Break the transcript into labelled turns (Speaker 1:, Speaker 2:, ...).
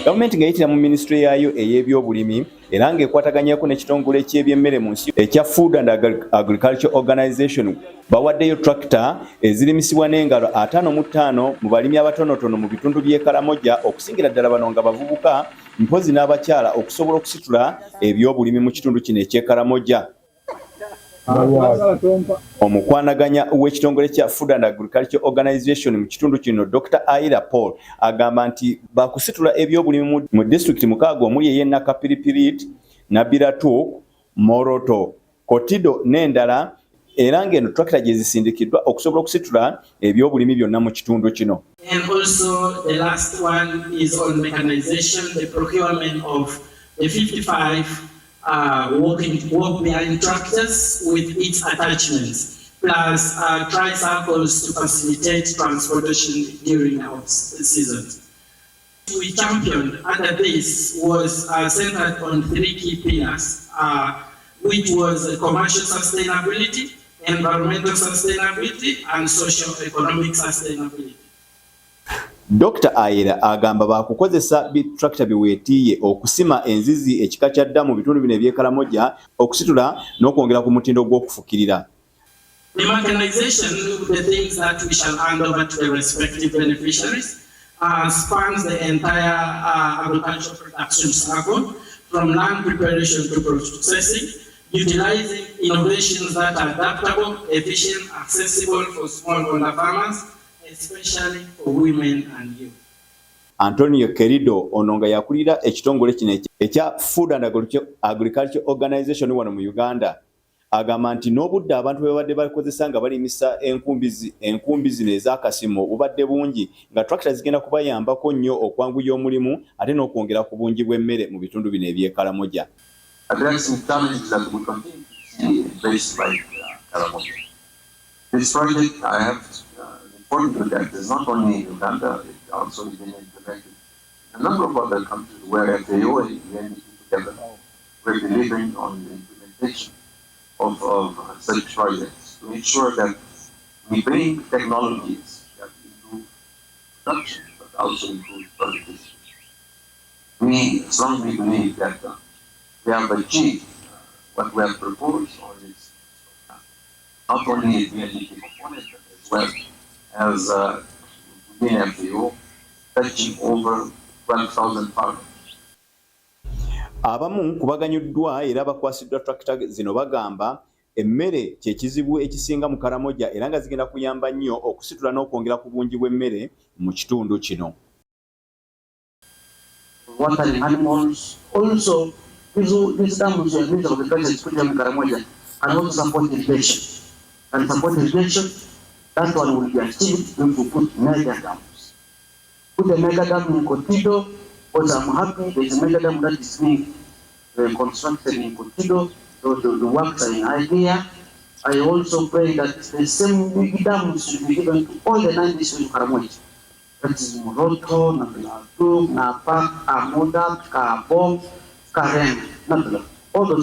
Speaker 1: Gavumenti ng'eyitira mu minisitule yaayo ey'ebyobulimi era ng'ekwataganyako n'ekitongole ky'ebyemmere mu nsi ekya Food and Agriculture Organization bawaddeyo tractor ezirimisibwa n'engalo 55 mu balimi abatonotono mu bitundu by'e Karamoja okusingira ddala bano nga bavubuka mpozi n'abakyala okusobola okusitula ebyobulimi mu kitundu kino eky'e Karamoja. Omukwanaganya w'ekitongole kya Food and Agriculture Organization mu kitundu kino Dr. Abe Paul agamba nti bakusitula ebyobulimi mu district mukaaga omuli ey'e Nakapiripirit, Nabiratu, Moroto, Kotido n'endala era ng'eno tractor gye zisindikiddwa okusobola okusitula ebyobulimi byonna mu kitundu kino.
Speaker 2: And also the last one is on mechanization, the procurement of the 55 walk behind tractors with its attachments, plus tricycles to facilitate transportation during our seasons. We championed under this was centered on 3 key pillars, which was commercial sustainability, environmental sustainability, and socio-economic sustainability.
Speaker 1: Dr. Abe agamba bakukozesa tractor biweetiye okusima enzizi ekika kya dda mu bitundu bino eby'e Karamoja okusitula n'okwongera ku mutindo gw'okufukirira.
Speaker 2: The mechanization, the things that we shall hand over to the respective beneficiaries, spans the entire agricultural production cycle, from land preparation to processing, utilizing innovations that are adaptable, efficient, accessible for smallholder farmers, especially for women and youth.
Speaker 1: Antonio Querido ono nga yakulira ekitongole kino ekya Food and Agriculture Organization wano mu Uganda agamba nti n'obudde abantu bwe babadde bakozesa nga balimisa enkumbi zino ez'akasimo bubadde bungi nga tractor zigenda kubayambako nnyo okwanguya omulimu ate n'okwongera ku bungi bw'emmere mu bitundu bino eby'e Karamoja.
Speaker 3: Addressing challenges that we continue to see faced by Karamoja. This project, I have important to that is not only in Uganda, it also has been implemented in a number of other countries where FAO and UNDP together we're delivering on the implementation of such projects to ensure that we bring technologies that improve production but also improve productivity. We strongly believe that we have achieved what we have proposed on this not only the UNDP component but as well as within FAO, touching over 12,000 farmers.
Speaker 1: Abamu kubaganyuddwa era bakwasiddwa tractor zino bagamba emmere kye kizibu ekisinga mu Karamoja era nga zigenda kuyamba nnyo okusitula n'okwongera ku bungi bw'emmere mu kitundu kino.
Speaker 4: Watering animals, also these dams were used of the budget in Karamoja and also support irrigation. And support irrigation, that one will be achieved if we put mega dams. Put a mega dam in Kotido, because I'm happy there is a mega dam that is being constructed in Kotido, so the works are in idea. I also pray that the same big dams should be given to all the 9 districts of Karamoja. That is Moroto, Nabilatu, Napak, Amoda, Kabong, Karen, all those